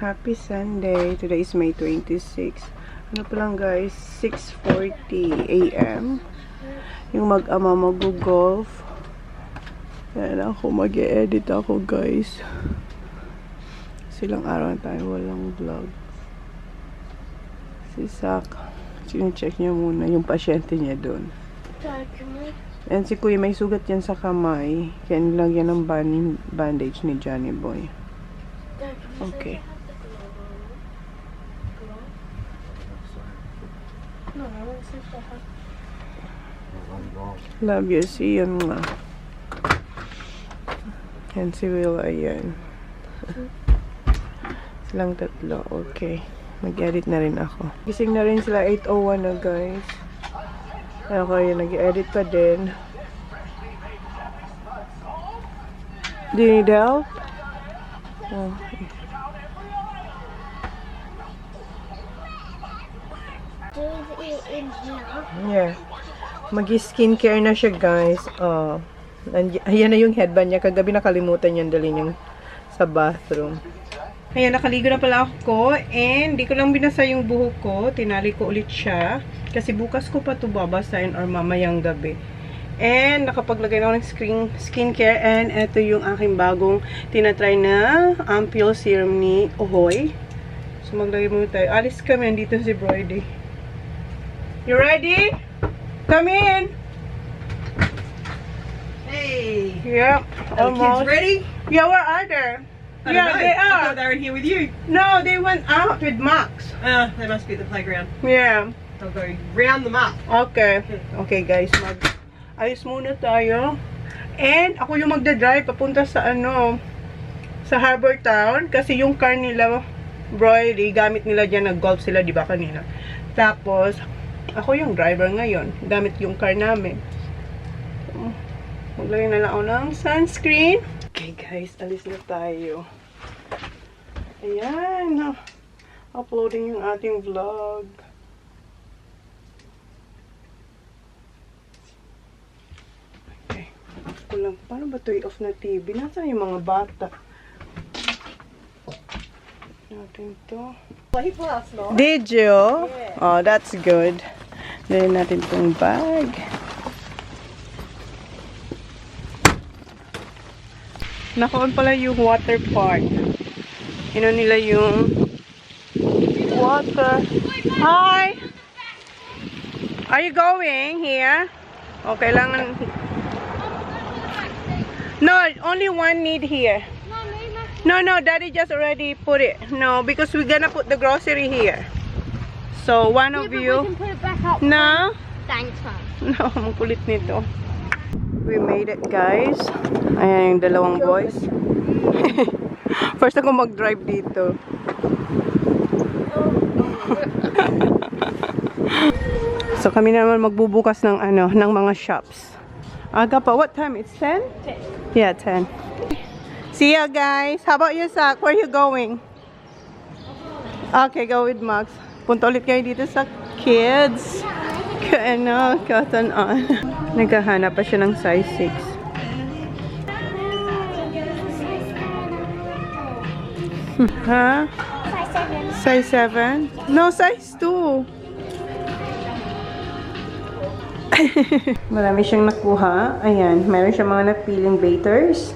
Happy Sunday. Today is May 26. Ano pa lang guys, 6:40 AM. Yung mag-ama mag-golf. Yan ako, mag-e-edit ako guys. Silang araw na tayo walang vlog. Si Sak, sino-check niya muna yung pasyente niya doon. And si Kuya may sugat yan sa kamay. Kaya nilagyan ng bandage ni Johnny Boy. Okay. Love you. See you nga. Yan si Will. Ayan. Silang tatlo. Okay. Mag-edit na rin ako. Gising na rin sila. 8:01 na guys. Okay. Nag-edit pa din. Do you need help? Okay. Yeah. Mag-skincare na siya, guys. Oh. Ayan na yung headband niya. Kagabi nakalimutan niya dalhin yung sa bathroom. Ayan, nakaligo na pala ako. And, di ko lang binasa yung buhok ko. Tinali ko ulit siya. Kasi bukas ko pa ito babasahin or mamayang gabi. And, nakapaglagay na ako ng skincare. And, ito yung aking bagong tinatry na Ampoule Serum ni Ohoy. So, maglagay muna tayo. Alis kami. Andito si Brody. You ready? Come in. Hey. Yep. Are the kids ready? Yeah, where are they? I don't Yeah, know. they I are. thought they were in here with you. No, they went out with Max. They must be at the playground. Yeah. I'll go round them up. Okay. Okay, guys. Ayos muna tayo. And ako yung magdadrive papunta sa sa Harbor Town. Kasi yung car nila, Brody, gamit nila dyan. Nag-golf sila, di ba kanina? Tapos, ako yung driver ngayon. Gamit yung car namin. So, maglagay na lang ako ng sunscreen. Okay, guys. Alis na tayo. Ayan. Uploading yung ating vlog. Okay. Kulang. Paano ba ito i-off na TV? Nasaan yung mga bata? Natin to. Played last night. Did you? Yeah. Oh, that's good. Dali natin itong bag. Nakuha pala yung water park. Ino nila yung water. Hi! Are you going here? O, kailangan... No, only one need here. No, Daddy just already put it. No, because we're gonna put the grocery here. So, one of you... We can put it back up. No? Thanks, Mom. No, ang kulit nito. We made it, guys. Ayan yung dalawang boys. First ako mag-drive dito. So, kami naman magbubukas ng ng mga shops. Aga pa. What time? It's 10? 10. Yeah, 10. See ya, guys. How about you, Zach? Where are you going? Okay, go with Max. Punta ulit kayo dito sa kids. Katanan. Naghahanap pa siya ng size 6. Ha? Size 7. Size 7? No, size 2. Marami siyang nakuha. Ayan, meron siyang mga napiling baiters.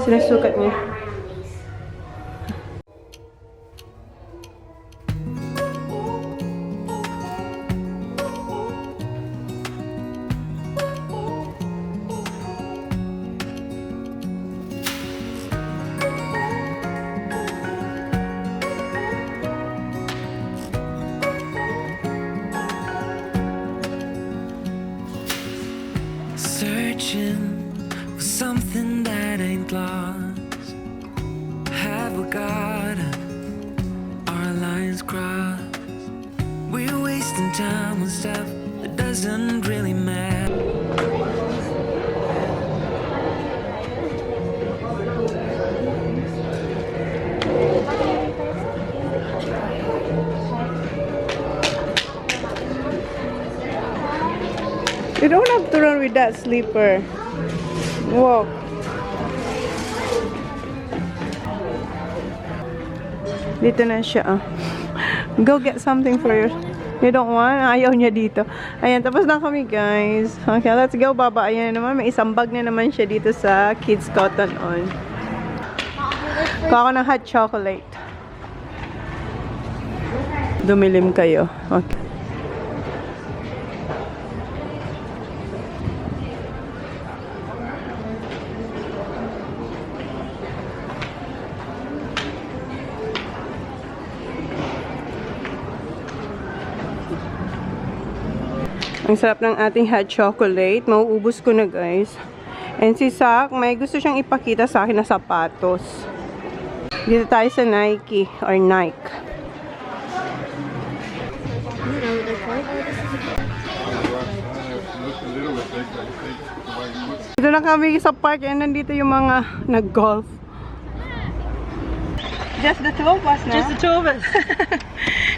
Sinusukat niya. Searching for something that ain't lost. Have we got our lines crossed? We're wasting time on stuff that doesn't really matter. You don't have to run with that slipper. Walk. Dito na siya. Go get something for your... You don't want? Ayaw niya dito. Ayan, tapos na kami, guys. Okay, let's go, baba. Ayan naman, may isang bag na naman siya dito sa Kids Cotton On. Kuha ko ng hot chocolate. Dumilim kayo. Okay. Ang sarap ng ating hot chocolate. Mauubos ko na, guys. And si Sak, may gusto siyang ipakita sa akin na sapatos. Dito tayo sa Nike or Nike. Dito na kami sa park and nandito yung mga nag-golf. Just the two of us na? Just the two of us.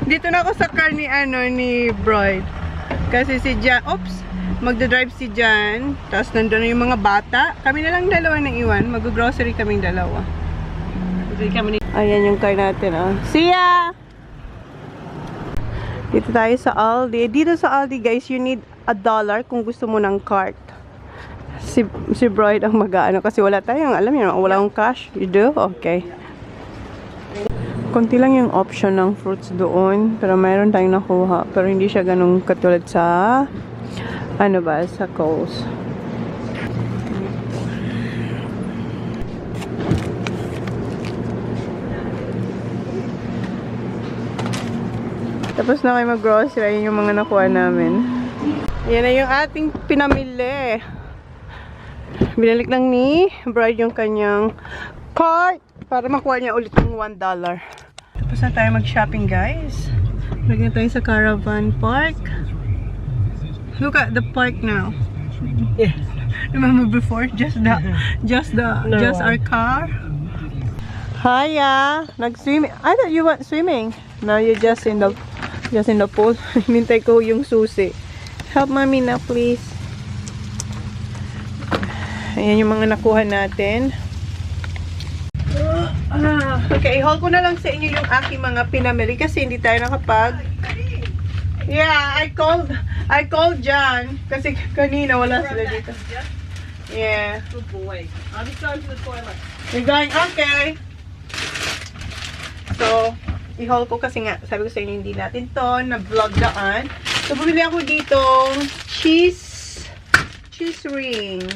Dito na ako sa car ni, ni Bride. Kasi si Jan, magdadrive si Jan. Tapos nandun na yung mga bata. Kami na lang dalawa na iwan. Mag-grocery kaming dalawa. Ayan yung car natin, oh. See ya! Dito tayo sa Aldi. Dito sa Aldi, guys, you need $1 kung gusto mo ng cart. Si Bride ang mag-ano kasi wala tayong, alam niyo, wala akong cash. You do? Okay. Konti lang yung option ng fruits doon. Pero mayroon tayong nakuha. Pero hindi siya ganun katulad sa sa Coles. Tapos na kayo mag-grocery. Ayun yung mga nakuha namin. Yan na yung ating pinamili. Binalik lang ni Bride yung kanyang cart para makuha niya ulit yung $1. Tapos na tayo mag-shopping, guys. Lagyan tayo sa caravan park. Look at the park now. Yeah. Remember before? Just our car. Hiya! Nag-swimming. I thought you went swimming. Now you're just in the pool. Hinintay ko yung susi. Help mommy na, please. Ayan yung mga nakuha natin. Okay, i-haul ko na lang sa inyo yung aking mga pinamili kasi hindi tayo nakapag... Yeah, I called John kasi kanina wala sila dito. Yeah. Good boy. I'm just going to the toilet. You're going? Okay. So, i-haul ko kasi nga, sabi ko sa inyo hindi natin to na-vlog daan. So, bumili ako ditong cheese rings.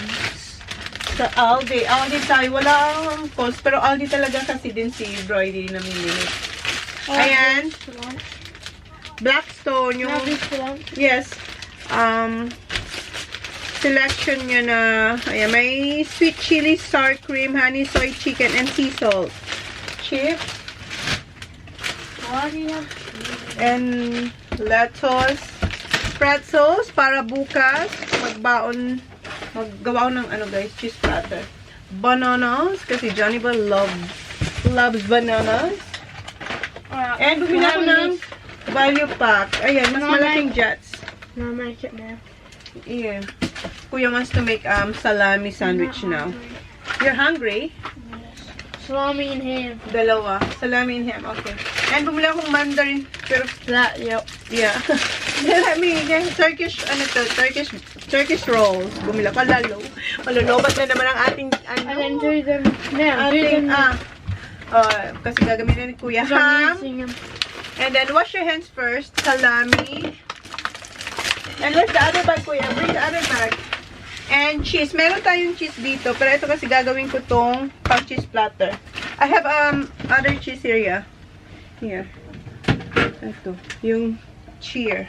Sa Aldi. Aldi tayo. Wala ang cost. Pero Aldi talaga kasi din si Brody namimili. Ayan. Blackstone. Yung, yes. Selection niya na, ayan, may sweet chili, sour cream, honey, soy chicken, and sea salt. Chip. And lettuce. Pretzels para bukas. Maggawa ng guys, cheese platter. Bananas, kasi Johnny Boy loves bananas. And bumili ako ng value pack. Ayan, mas malaking jets. No, make it now. Yeah. Kuya wants to make salami sandwich now. You're hungry? Salami and ham. Dalawa. Salami and ham. Okay. And bumili akong mandarin. Pero That, yep. yeah. Turkish rolls. Bumili ako. Malalobat na naman ang ating And then do them now. ating kasi gagamitin ni Kuya ham. Using them. And then wash your hands first. Salami. And where's the other bag, Kuya? Bring the other bag. And cheese. Meron tayong cheese dito. Pero ito kasi gagawin ko tong cheese platter. I have other cheese here, yeah. Here. Ito. Yung cheer.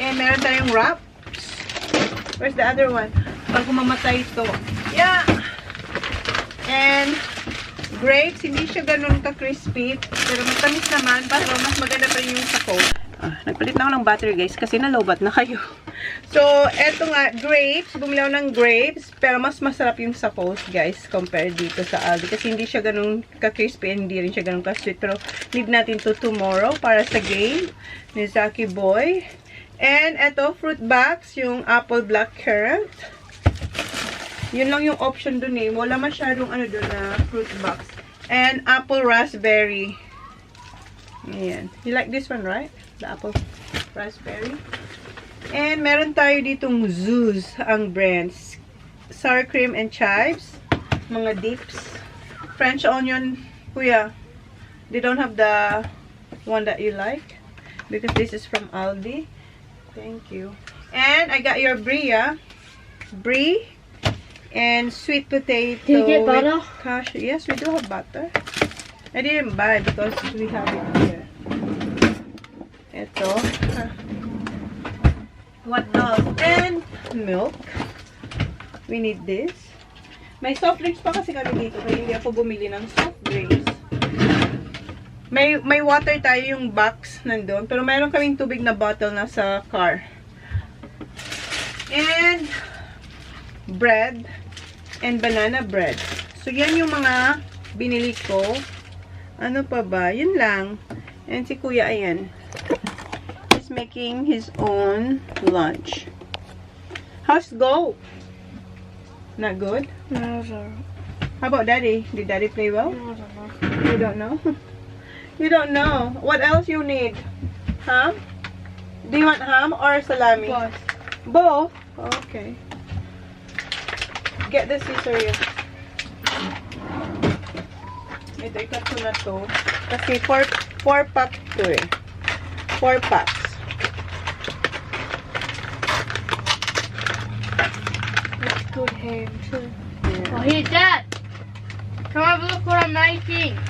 And meron tayong wraps. Where's the other one? Bago mamatay ito. Yeah. And grapes. Hindi siya ganun ka-crispy. Pero matamis naman. Para mas maganda pa rin yung sapo. Nagpalit na ako ng battery, guys. Kasi nalobat na kayo. So, eto nga. Grapes. Bumili ako ng grapes. Pero mas masarap yung sapos, guys. Compared dito sa Aldi. Kasi hindi siya ganun ka-crispy. And hindi rin siya ganun ka-sweet. Pero need natin to tomorrow. Para sa game. Ni Zaki Boy. And eto, fruit box. Yung apple blackcurrant. Yun lang yung option dun eh. Wala masyadong dun na fruit box. And apple raspberry. Ayan. You like this one, right? The apple raspberry. And meron tayo ditong Zeus ang brands. Sour cream and chives. Mga dips. French onion. Kuya, they don't have the one that you like. Because this is from Aldi. Thank you. And I got your brie. Brie. And sweet potato. Do you get butter? with cashew. Yes, we do have butter. I didn't buy because we have it here. Ito. What else? And milk. We need this. May soft drinks pa kasi kami dito. Kaya hindi ako bumili ng soft drinks. May water tayo yung box nandun. Pero mayroon kaming tubig na bottle na sa car. And bread. And banana bread. So, yan yung mga binili ko. Ano pa ba? Yun lang. And si Kuya, ayan. He's making his own lunch. How's go? Not good? No, sir. How about Daddy? Did Daddy play well? No, sir. You don't know? You don't know. What else you need? Ham? Do you want ham or salami? Both. Both? Okay. Get the Caesarea. Ito, ikat ko na to. Kasi 4 pack to eh. 4 packs. That's good ham, too. Yeah. Oh, here, Dad. Come have a look what I'm making.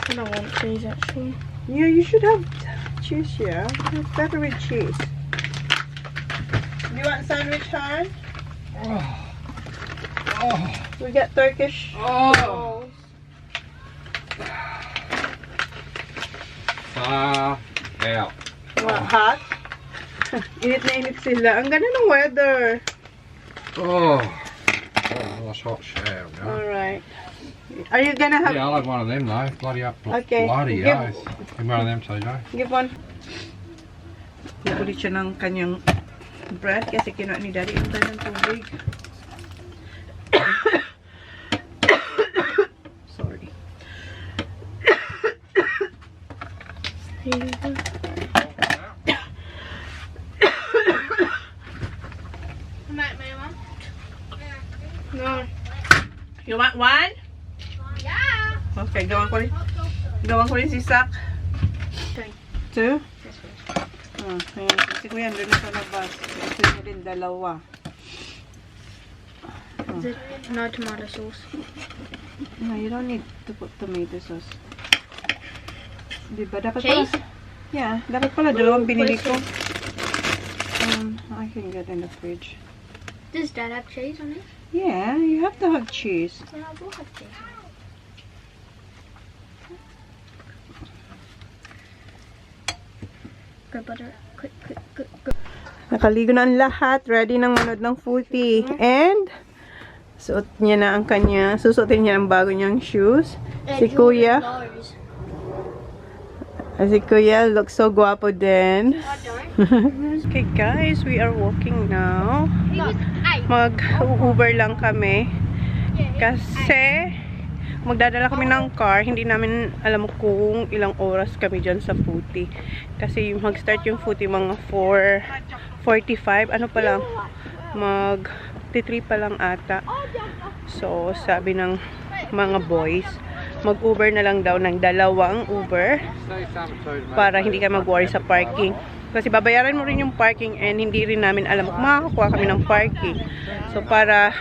I don't want cheese, actually. Yeah, you should have cheese, yeah. It's better with cheese. Do you want sandwich, Han? We got Turkish rolls. Out. What, hot? Init na init sila. Ang ganda ng weather. Oh, nice hot shower. Yeah. Alright. Are you gonna have... Yeah, I'll have one of them though. Bloody up. Okay. Bloody Give- oath. Give me one of them, TJ. Give one. Nakulit siya ng kanyang bread kasi kinuha ni Daddy ang ng tubig. Sorry. Here you go. Make me one? No. You want one? Yeah. Okay, gawan ko rin si Sak. Two? Ayan. Si Kuya, doon na sa labas. Ito niya din dalawa. No tomato sauce. No, you don't need to put tomato sauce. Diba? Dapat Cheese? pala... Yeah, dapat pala dalawang binili ko. I can get in the fridge. Does Dad have cheese on it? Yeah, you have to have cheese. Then I will have cheese on it. Go butter. Quick. Nakaligo na ang lahat. Ready nang manood ng footy. And, suot niya na ang kanya. Susuotin niya ang bago niyang shoes. Si Kuya. Si Kuya looks so guwapo din. Okay guys, we are walking now. Mag-Uber lang kami. Kasi, magdadala kami ng car. Hindi namin alam kung ilang oras kami dyan sa footy. Kasi mag-start yung footy mga 4:45. Ano pa lang? Mag-3 pa lang ata. So, sabi ng mga boys, mag-Uber na lang daw ng 2 Uber para hindi ka mag-worry sa parking. Kasi babayaran mo rin yung parking and hindi rin namin alam kung makakakuha kami ng parking. So, para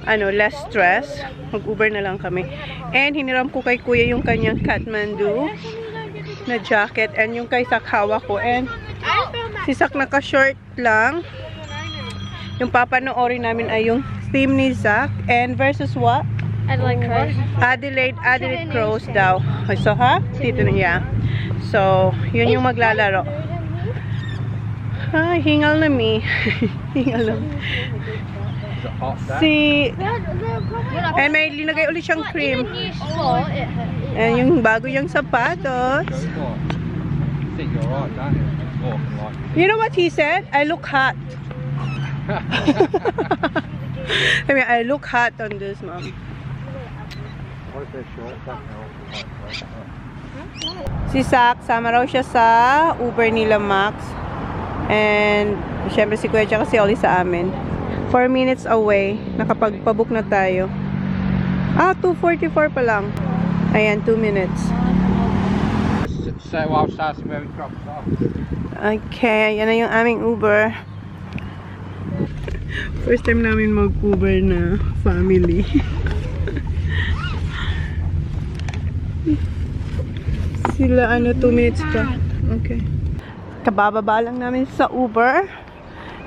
less stress, mag-Uber na lang kami. And hiniram ko kay Kuya yung kanyang Kathmandu na jacket and yung kay Sak hawak ko. And si Sak naka-short lang. Yung papanoorin namin ay yung team ni Sak and versus what? Adelaide Crows daw. So, ha? Dito na niya. So, yun yung maglalaro. Ay, hingal na mi. Hingal na. And may linagay ulit siyang cream. And yung bago niyang sapatos. Think you're right, don't you? Walking like. You know what he said? I look hot. I mean, I look hot on this, Mom. What if they're short? Si Zach, sama raw siya sa Uber nila Max. And, syempre si Kuya tsaka si Oli sa amin. 4 minutes away. Nakapagpabook na tayo. 2:44 pa lang. Ayan, 2 minutes. Say while starting where it drops off. Okay, yan na yung aming Uber. First time namin mag-Uber na family. Sila 2 minutes pa. Okay. Kabababa lang namin sa Uber.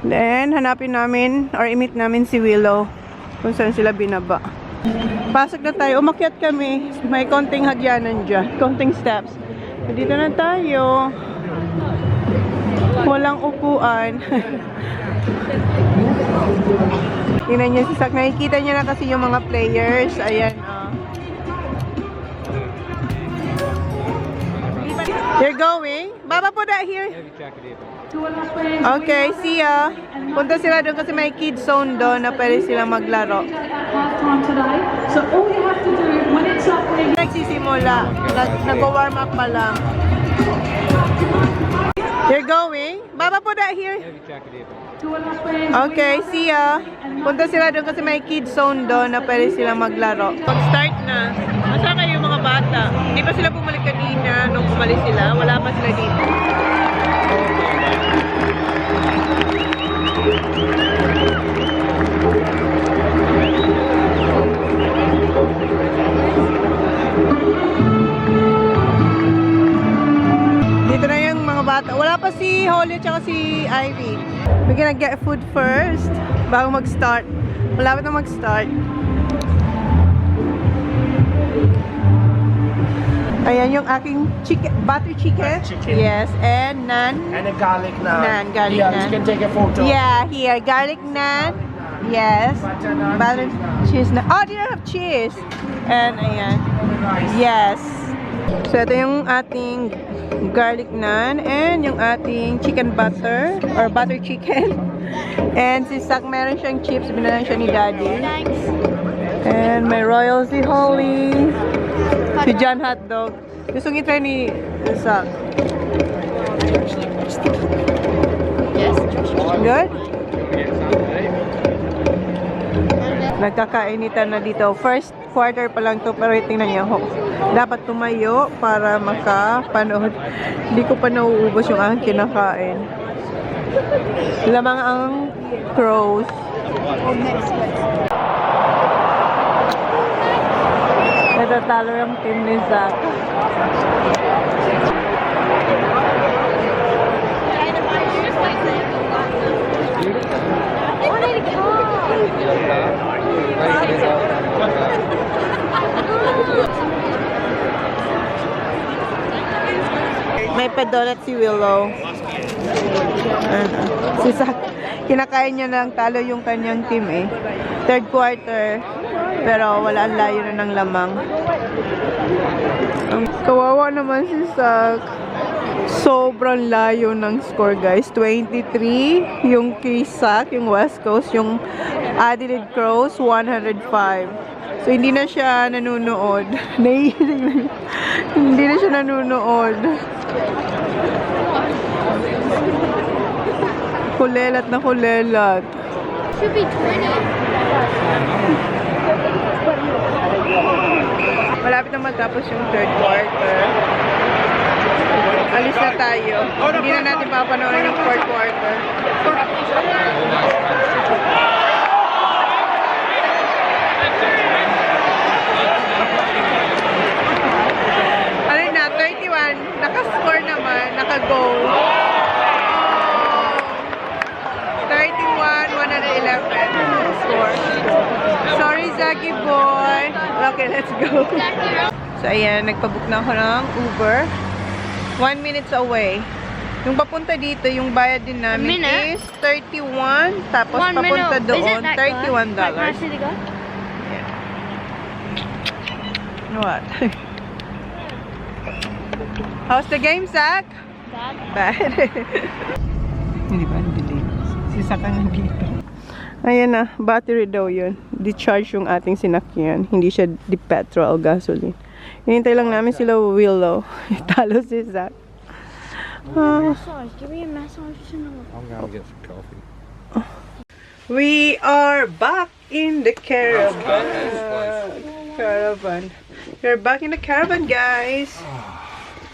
Then, hanapin namin or i-meet namin si Willow kung saan sila binaba. Pasok na tayo. Umakyat kami. May konting hagyanan dyan. Konting steps. Dito na tayo. Walang upuan. Tingnan niyo si Zach. Nakikita niya na kasi yung mga players. Ayan. You're going? Baba po na here. Okay, see ya. Punta sila doon kasi may kids zone doon na pwede sila maglaro. Nagsisimula. Nag-warm up pa lang. You're going? Baba po na here. Okay, see ya. Punta sila doon kasi may kids zone doon na pwede sila maglaro. Mag-start na. Masama kayo mga bata. Hindi pa sila bumalik kanina nung bumalik sila. Wala pa sila dito. Dito na yung mga bata. Wala pa si Holly at si Ivy. We're gonna get food first bago mag-start. Malapit na mag-start. Ayan yung aking chicken, butter chicken. Yes, and naan. And a garlic naan. Naan, garlic yeah, naan. you can take a photo. Yeah, here, garlic naan. Yes. Butter cheese na. Oh, they don't have cheese. And ayan. Yes. So ito yung ating garlic naan and yung ating chicken butter or butter chicken. And si Zach meron siyang chips, binalan siya ni Daddy. And may royal si Holly. Si John hotdog. Gusto nyo try ni Zach? Good? Nagkakainitan na dito. First quarter pa lang to pero tingnan niyo. Dapat tumayo para makapanood. Hindi ko pa nauubos yung aking kinakain. Lamang ang crows. Natatalo yung team ni Zach. May pedonat si Willow. Si Zach, kinakain niya ng talo yung kanyang team eh. Third quarter. Pero wala ang layo na ng lamang. Kawawa naman si Zach. Sobrang layo ng score guys. 23 yung kay Zach, yung West Coast. Yung Adelaide Crows, 105. So hindi na siya nanonood. Hindi na siya nanonood. Kulelat na kulelat. Should be 20. Malapit na matapos yung third quarter. Alis na tayo. Hindi na natin papanoorin yung fourth quarter. Ano na, 31. Naka-score naman. Naka-goal. 31-111 score. Sorry, Zaki boy. Okay, let's go. So, ayan. Nagpabook na ako ng Uber. 1 minute away. Yung papunta dito, yung bayad din namin Minute? is 31. Tapos 1 papunta minute. Is doon, it that $31. good? Like, can I see the gun? What? How's the game, Zach? Bad. Bad. Hindi ba? Hindi. Si Zach ang nandito. Ayan na, battery daw yun. Di-charge yung ating sinakyan. Hindi siya di petrol o gasoline. Hinintay lang namin sila Willow. Talo si Zach. Massage. Give me a massage. I'm going to get some coffee. We are back in the caravan. Caravan. We're back in the caravan, guys.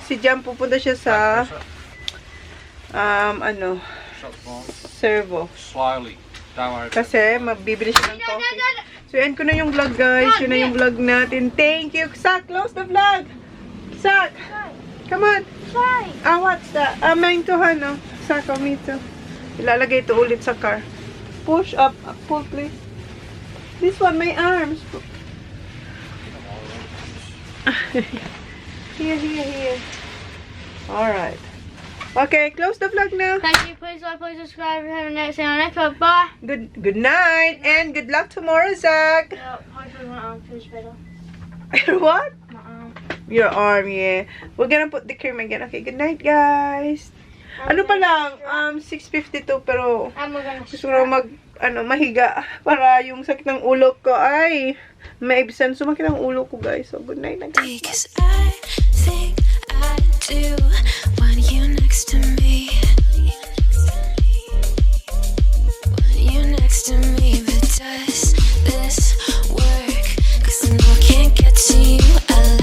Si Jam pupunta siya sa servo. Slowly. Don't worry. Kasi mabibili siya ng coffee. So, yan ko na yung vlog, guys. Yun na yung vlog natin. Thank you. Zach, close the vlog. Zach, come on. Try. What's that? Mine to, no? Zach, me too. Ilalagay ito ulit sa car. Push up. Pull, please. This one, my arms. Here. Alright. Okay, close the vlog now. Thank you. Please like, please subscribe. Have a next day on next vlog. Bye. Good night and good luck tomorrow, Zach. Hopefully my arm feels better. What? My arm. Your arm, yeah. We're gonna put the cream again. Okay, good night, guys. Ano pa lang, 6:52 pero And we're gonna gusto ko na mahiga para yung sakit ng ulo ko ay maibsan. Sumakit ang ulo ko, guys. So, good night na, guys. Because I think